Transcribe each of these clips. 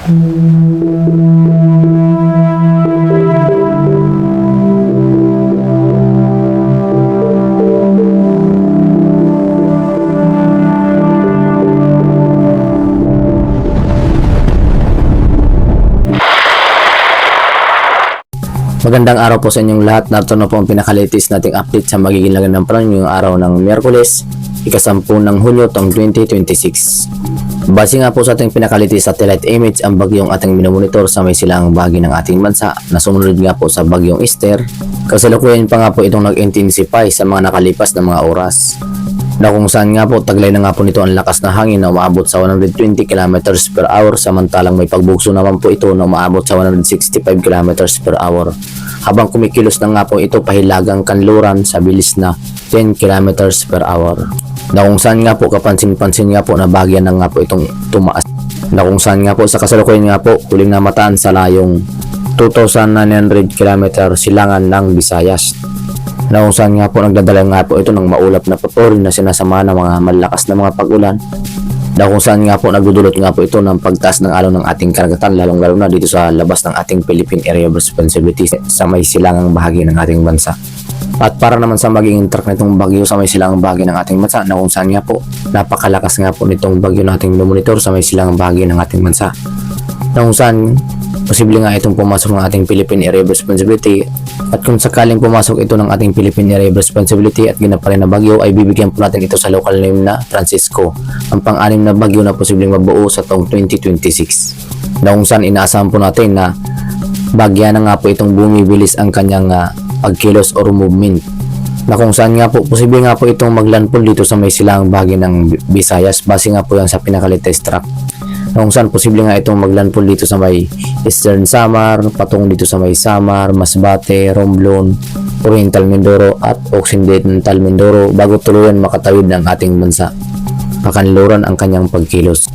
Magandang araw po sa inyong lahat. Narito na po ang pinaka-latest nating update sa magiging lagay ng panahon yung araw ng Miyerkules, ika-10 ng Hunyo taong 2026. Base nga po sa ating pinaka-latest satellite image, ang bagyong ating minomonitor sa may silangang bahagi ng ating bansa na sumunod nga po sa bagyong Esther. Kasalukuyan pa nga po itong nag-intensify sa mga nakalipas na mga oras, na kung saan nga po taglay na nga po nito ang lakas na hangin na umaabot sa 120 km per hour, samantalang may pagbugso naman po ito na umaabot sa 165 km per hour, habang kumikilos na nga po ito pahilagang kanluran sa bilis na 10 km per hour, na kung saan nga po kapansin-pansin nga po na bahagyan na nga po itong tumaas, na kung saan nga po sa kasalukuyan nga po huling namataan sa layong 2,900 km silangan ng Visayas, na kung saan nga po nagdadala nga po ito ng maulap na patuloy na sinasama ng mga malakas na mga pag-ulan, na kung saan nga po nagdudulot nga po ito ng pagtaas ng alon ng ating karagatan, lalong-lalo na dito sa labas ng ating Philippine Area of Responsibility sa may silangang bahagi ng ating bansa. At para naman sa magiging track nitong bagyo sa may silangang bahagi ng ating bansa, na kung saan nga po napakalakas nga po nitong bagyo nating monitor sa may silangang bahagi ng ating bansa, na kung saan posible nga itong pumasok ng ating Philippine Area of Responsibility. At kung sakaling pumasok ito ng ating Philippine Area of Responsibility at ginaparin na bagyo, ay bibigyan po natin ito sa local name na Francisco, ang pang-anim na bagyo na posibleng mabuo sa taong 2026, na kung saan inaasahan po natin na bagya na nga po itong bumibilis ang kanyang pagkilos or movement, na kung saan nga po posible nga po itong maglandfall dito sa may silangang bahagi ng Visayas. Base nga po yan sa pinaka-latest track, na kung saan posible nga itong maglandfall dito sa may Eastern Samar, patungo dito sa may Samar, Masbate, Romblon, Oriental Mindoro at Occidental Mindoro, bago tuluyan makatawid ng ating bansa, pakanluran ang kanyang pagkilos,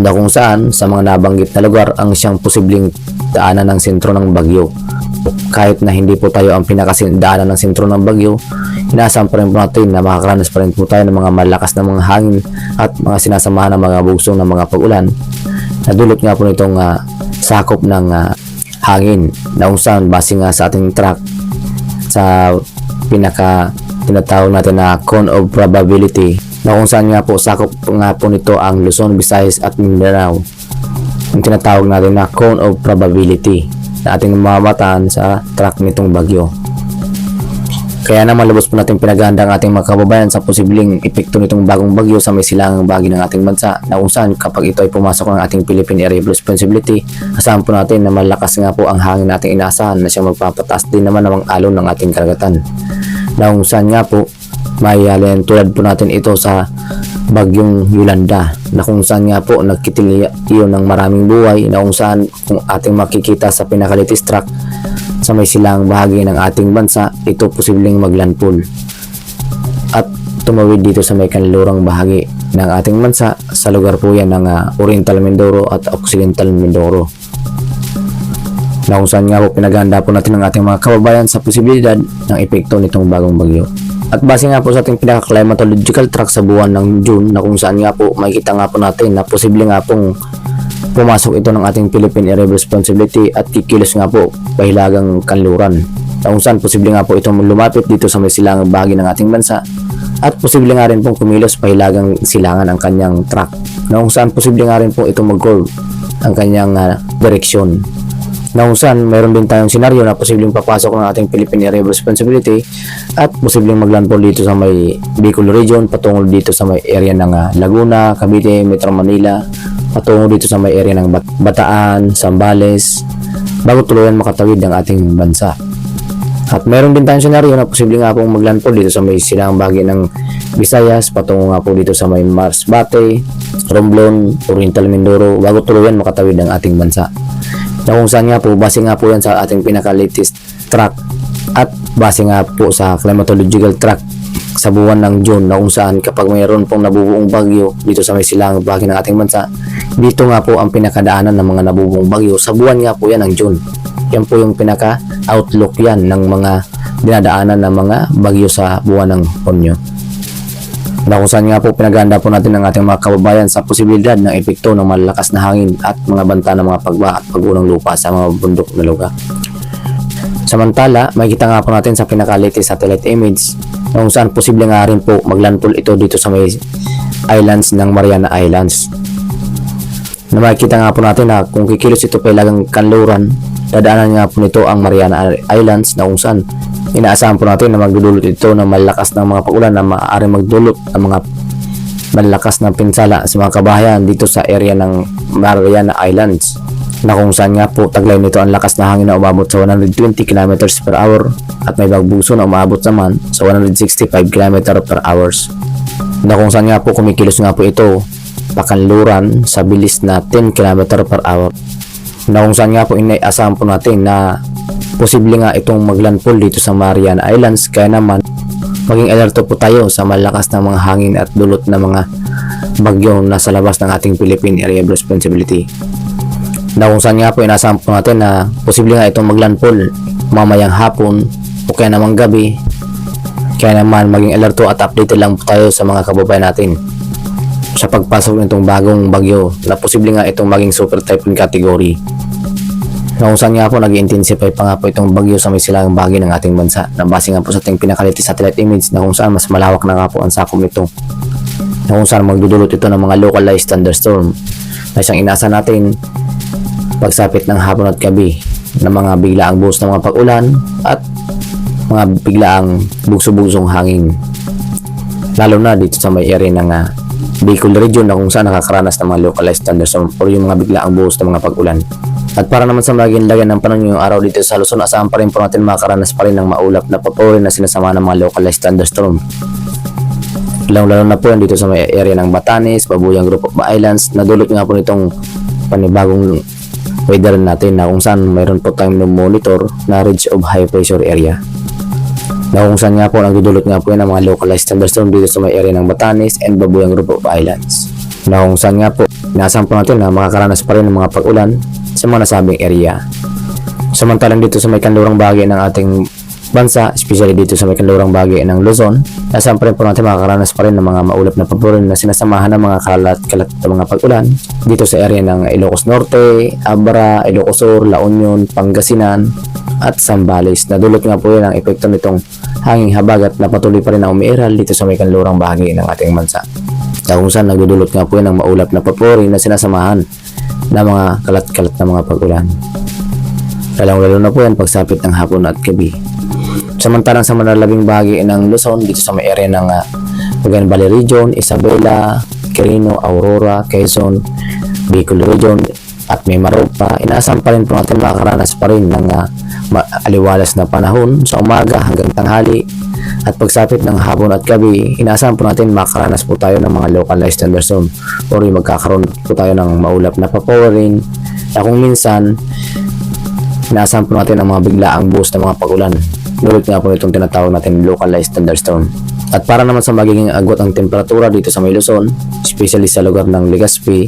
na kung saan sa mga nabanggit na lugar ang siyang posibleng daanan ng sentro ng bagyo. Kahit na hindi po tayo ang pinakadaanan ng sentro ng bagyo, inaasahan pa rin po natin na makakaranas pa rin po tayo ng mga malakas na mga hangin at mga sinasamahan ng mga bugsong ng mga pag-ulan, na dulot nga po nitong sakop ng hangin, na kung saan base nga sa ating track sa pinaka tinatawag natin na cone of probability, na kung saan nga po sakop nga po nito ang Luzon, Visayas at Mindanao, ang tinatawag natin na cone of probability na ating mamataan sa track nitong bagyo. Kaya naman lubos po natin pinaghahanda ang ating mga kababayan sa posibleng epekto nitong bagong bagyo sa may silangang bahagi ng ating bansa, na kung saan kapag ito ay pumasok ng ating Philippine Area of Responsibility, asahan po natin na malakas nga po ang hangin nating inaasahan na siya magpapataas din naman ng alon ng ating karagatan, na kung saan nga po may tulad po natin ito sa bagyong Yolanda, na kung saan nga po nagkitil iyon ng maraming buhay, na kung saan kung ating makikita sa pinaka-latest track sa may silang bahagi ng ating bansa, ito posibleng maglandfall at tumawid dito sa may kanlurang bahagi ng ating bansa, sa lugar po yan ng Oriental Mindoro at Occidental Mindoro, na kung saan nga po pinaghahanda po natin ang ating mga kababayan sa posibilidad ng epekto nitong bagong bagyo. At base nga po sa ating pinaka-climatological track sa buwan ng June, na kung saan nga po makikita nga po natin na posible nga pong pumasok ito ng ating Philippine Area of Responsibility at kikilos nga po pahilagang kanluran, na kung saan posible nga po itong lumapit dito sa may silangang bahagi ng ating bansa, at posible nga rin pong kumilos pahilagang silangan ang kanyang track, na kung saan posible nga rin po itong mag-curve ang kanyang direksyon, na kung saan mayroon din tayong senaryo na posibleng papasok ng ating Philippine Area of Responsibility at posibleng maglandfall dito sa may Bicol region, patungo dito sa may area ng Laguna, Cavite, Metro Manila, patungo dito sa may area ng Bataan, Zambales, bago tuluyan makatawid ng ating bansa. At mayroon din tayong senaryo na posibleng nga pong maglandfall dito sa may silangang bahagi ng Visayas, patungo nga po dito sa may Masbate, Romblon, Oriental Mindoro, bago tuluyan makatawid ng ating bansa, na kung saan nga po base nga po yan sa ating pinaka-latest track at base nga po sa climatological track sa buwan ng June, na kung saan kapag mayroon pong nabubuong bagyo dito sa may silangang bahagi ng ating bansa, dito nga po ang pinakadaanan ng mga nabubuong bagyo sa buwan nga po yan ng June. Yan po yung pinaka-outlook yan ng mga dinadaanan ng mga bagyo sa buwan ng Hunyo. Na kung saan nga po pinaganda po natin ang ating mga kababayan sa posibilidad ng epekto ng malalakas na hangin at mga banta ng mga pagbaha at pag-unang lupa sa mga bundok na lugar. Samantala, makikita nga po natin sa pinaka-latest satellite image na kung saan posible nga rin po maglandfall ito dito sa may islands ng Mariana Islands. Na makikita nga po natin na kung kikilos ito pa ilagang kanluran, dadaanan nga po nito ang Mariana Islands na kung saan inaasahan po natin na magdudulot ito ng malakas ng mga pag-ulan na maaaring magdulot ng mga malakas na pinsala sa mga kabahayan dito sa area ng Mariana Islands, na kung saan nga po taglay nito ang lakas na hangin na umabot sa 120 km per hour at may bagbuso na umabot naman sa 165 km per hours, na kung saan nga po kumikilos nga po ito pakanluran sa bilis na 10 km per hour, na kung saan nga po inaasahan po natin na posible nga itong maglandfall dito sa Mariana Islands. Kaya naman maging alerto po tayo sa malakas na mga hangin at dulot na mga bagyo nasa labas ng ating Philippine Area of Responsibility, na kung saan nga po inaasahan po natin na posible nga itong maglandfall mamayang hapon o kaya naman gabi. Kaya naman maging alerto at updated lang po tayo sa mga kababayan natin sa pagpasok nitong bagong bagyo na posible nga itong maging super typhoon category, na kung saan nga po nag-intensify pa nga po itong bagyo sa may silangang bahagi ng ating bansa, na base nga po sa ating pinaka-latest satellite image na kung saan mas malawak na nga po ang sakop nito, na kung saan magdudulot ito ng mga localized thunderstorm na isang inasa natin pagsapit ng hapon at gabi na mga biglaang buhos ng mga pag-ulan at mga biglaang bugso-bugsong hangin, lalo na dito sa may area ng Bicol region na kung saan nakakaranas ng mga localized thunderstorm o yung mga biglaang buhos ng mga pag-ulan. At para naman sa maging lagyan ng panahon ngayong araw dito sa Luzon, asahan pa rin po natin makakaranas pa rin ng maulap na papuri na sinasama ng mga localized thunderstorm. Lalo na po yan dito sa may area ng Batanes, Babuyang Group of Islands, na dulot nga po nitong panibagong weather natin na kung saan mayroon po tayong monitor na ridge of high pressure area, na kung saan nga po nagdudulot nga po yan ng mga localized thunderstorm dito sa may area ng Batanes and Babuyang Group of Islands, na kung saan nga po inaasahan po natin na makakaranas pa rin ng mga pag-ulan sa mga nasabing area. Samantalang dito sa may kanlurang bahagi ng ating bansa, especially dito sa may kanlurang bahagi ng Luzon, nasaan pa rin po natin makakaranas pa rin ng mga maulap na paburin na sinasamahan ng mga kalat-kalat na mga pag-ulan dito sa area ng Ilocos Norte, Abra, Ilocos Sur, La Union, Pangasinan at Zambales, na dulot nga po yan ang epekto nitong hanging habagat na patuloy pa rin na umiiral dito sa may kanlurang bahagi ng ating bansa, na kung saan nagdudulot nga po yan ng maulap na paburin na sinasamahan na mga kalat-kalat na mga pag-ulan, lalo na po yan pagsapit ng hapon at gabi. Samantalang sa malalabing bahagi ng Luzon, dito sa may area ng Cagayan Valley Region, Isabela, Quirino, Aurora, Quezon, Bicol Region at may Maropa, inaasahan pa rin po natin makakaranas pa rin ng aliwalas na panahon sa umaga hanggang tanghali, at pagsapit ng hapon at gabi, inaasahan po natin makakaranas po tayo ng mga localized thunderstorm o magkakaroon po tayo ng maulap na papowering, na kung minsan inaasahan po natin ang mga biglaang buhos ng mga pag-ulan, dulot nga po itong tinatawag natin localized thunderstorm. At para naman sa magiging agwat ang temperatura dito sa may Luzon, especially sa lugar ng Legazpi,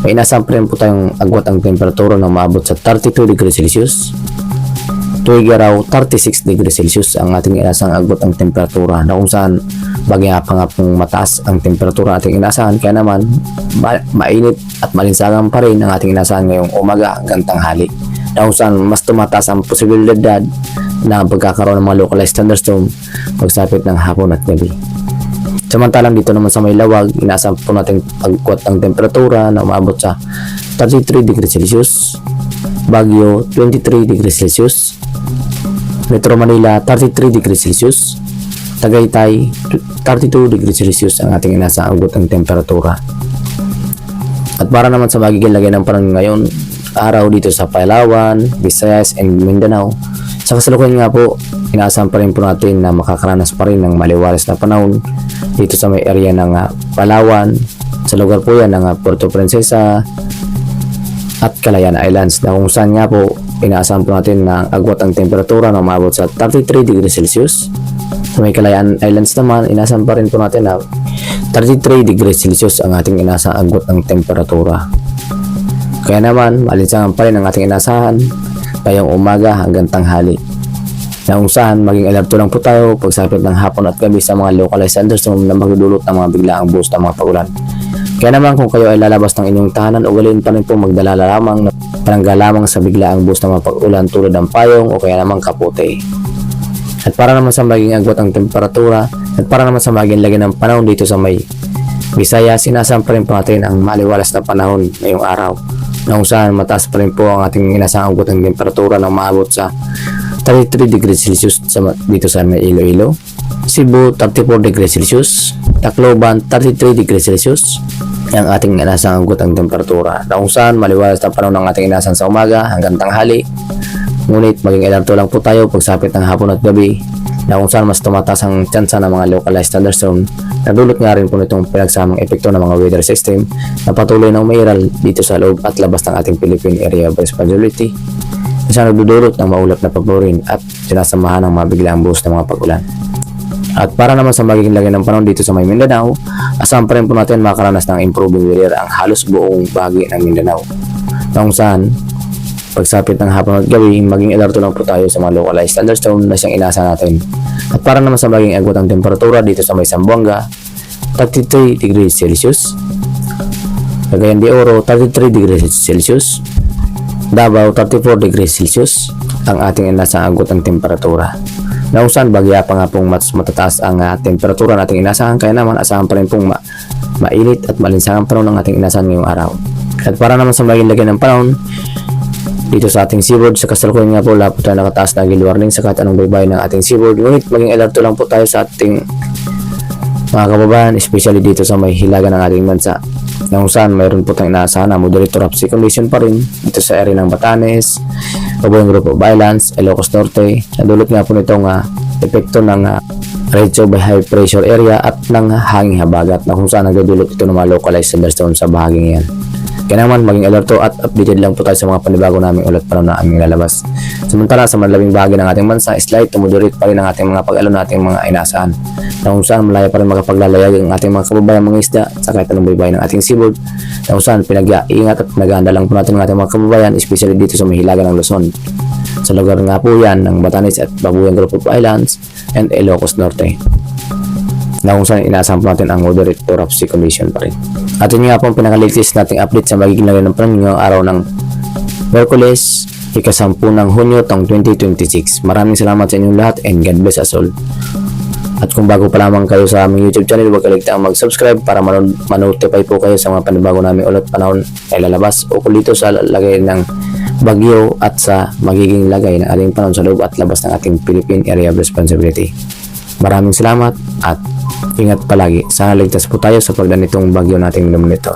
may inaasahan pa rin po tayong agwat ang temperatura na maabot sa 32 degrees Celsius. Tuwing araw, 36 degrees Celsius ang ating inaasahang agwat ang temperatura, na kung saan bagay nga pa nga pong mataas ang temperatura ating inaasahan, kaya naman mainit at malinsagang pa rin ang ating inaasahan ngayong umaga hanggang tanghali, na kung saan mas tumataas ang posibilidad na pagkakaroon ng mga localized thunderstorm pagsapit ng hapon at gabi. Samantalang dito naman sa may lawag, inaasahan po natin agwat ang temperatura na umabot sa 33 degrees Celsius, Baguio 23 degrees Celsius, Metro Manila 33 degrees Celsius, Tagaytay 32 degrees Celsius ang ating inaasahang agwat ang temperatura. At para naman sa magiging lagay ng panahon ngayon araw dito sa Palawan, Visayas and Mindanao, sa kasalukuyan nga po, inaasahan pa rin po natin na makakaranas pa rin ng maliwalas na panahon dito sa may area ng Palawan, sa lugar po yan ng Puerto Princesa at Calayan Islands, na kung saan nga po inaasahan po natin na agwat ang temperatura na umabot sa 33 degrees Celsius. Sa may Calayan Islands naman, inaasahan pa rin po natin na 33 degrees Celsius ang ating inaasahang agwat ng temperatura. Kaya naman, malinsangan pa rin ang ating inasahan ngayong umaga hanggang tanghali. na kung saan maging alerto lang po tayo pagsapit ng hapon at gabi sa mga localized thunderstorm na magdudulot ng mga biglaang buhos ng mga pagulan. Kaya naman kung kayo ay lalabas ng inyong tahanan, ugaliin pa rin po magdala lamang ng panangga lamang sa biglaang buhos ng mga pagulan tulad ng payong o kaya naman kapote. At para naman sa maging agwat ang temperatura at para naman sa maging lagay ng panahon dito sa may Visayas, sinasam pa rin po natin ang maliwalas na panahon ngayong araw na kung saan mataas pa rin po ang ating inasahang agwat ng temperatura na maabot sa 33 degrees Celsius dito sa may Iloilo, Cebu 34 degrees Celsius, Tacloban 33 degrees Celsius ang ating inasahang agwat ng temperatura na kung saan maliwalas na panahon ng ating inasahan sa umaga hanggang tanghali. Ngunit maging alerto lang po tayo pagsapit ng hapon at gabi na kung saan mas tumataas ang tsansa ng mga localized thunderstorm na dulot nga rin po nitong pinagsamang epekto ng mga weather system na patuloy ng umiiral dito sa loob at labas ng ating Philippine Area of Responsibility na siya nagdudulot ng maulap na paborin at sinasamahan ng mga biglaang buhos ng mga pagulan. At para naman sa magiging lagay ng panahon dito sa may Mindanao, asahan pa rin po natin makaranas ng improving weather ang halos buong bahagi ng Mindanao na kung saan pagsapit ng hapon at gabi, maging alerto lang po tayo sa mga localized thunderstorm na siyang inasa natin. At para naman sa maging agwat ang temperatura dito sa may Zamboanga, 33 degrees Celsius, Cagayan de Oro, 33 degrees Celsius, Davao, 34 degrees Celsius ang ating inasa agwat ang temperatura. Na kung saan bagya pa nga pong mas matataas ang temperatura nating inasahan, kaya naman asahan pa rin pong mainit at malinsangang panahon ng ating inasahan ngayong araw. At para naman sa maging lagay ng panahon dito sa ating seaboard, sa kasalukuyan nga po wala po tayo nakataas na gale warning sa kahit anong baybayin ng ating seaboard. Ngunit maging alerto lang po tayo sa ating mga kababayan, especially dito sa may hilaga ng ating bansa na kung saan mayroon po tayong inaasahan na moderate to rough sea condition pa rin dito sa area ng Batanes, Pabuyan Group of Islands, Ilocos Norte. Nadulot nga po nitong epekto ng radyo by high pressure area at ng hanging habagat na kung saan nagdudulot ito ng mga localized thunderstorm sa bahaging yan. Kaya naman maging alerto at updated lang po tayo sa mga panibago naming ulat panahon na aming lalabas. Samantala sa malabing bahagi ng ating bansa, slight to moderate pa rin ang ating mga pag-alon na ating mga inaasahan na kung saan malaya pa rin makapaglalayag ang ating mga kababayan mga isda sa kahit anong baybayin ng ating seaboard na kung saan pinag-iingat at pinag-aanda lang po natin ng ating mga kababayan, especially dito sa may hilaga ng Luzon. Sa lugar nga po yan ng Batanes at Babuyan Group of Islands and Ilocos Norte na kung saan inaasahan po natin ang moderate to rough sea condition pa rin. At yun nga po ang pinaka-latest nating update sa magiging lagay ng panahon ngayong araw ng Miyerkules, ika-10 ng Hunyo taong 2026. Maraming salamat sa inyong lahat and God bless us all. At kung bago pa lamang kayo sa aming YouTube channel, huwag kaligtaang mag-subscribe para manotify po kayo sa mga panibago namin ulat panahon ay lalabas o kung dito sa lagay ng bagyo at sa magiging lagay ng ating panahon sa loob at labas ng ating Philippine Area of Responsibility. Maraming salamat at ingat palagi. Sana ligtas po tayo sa pagdaan nitong bagyo nating monitor.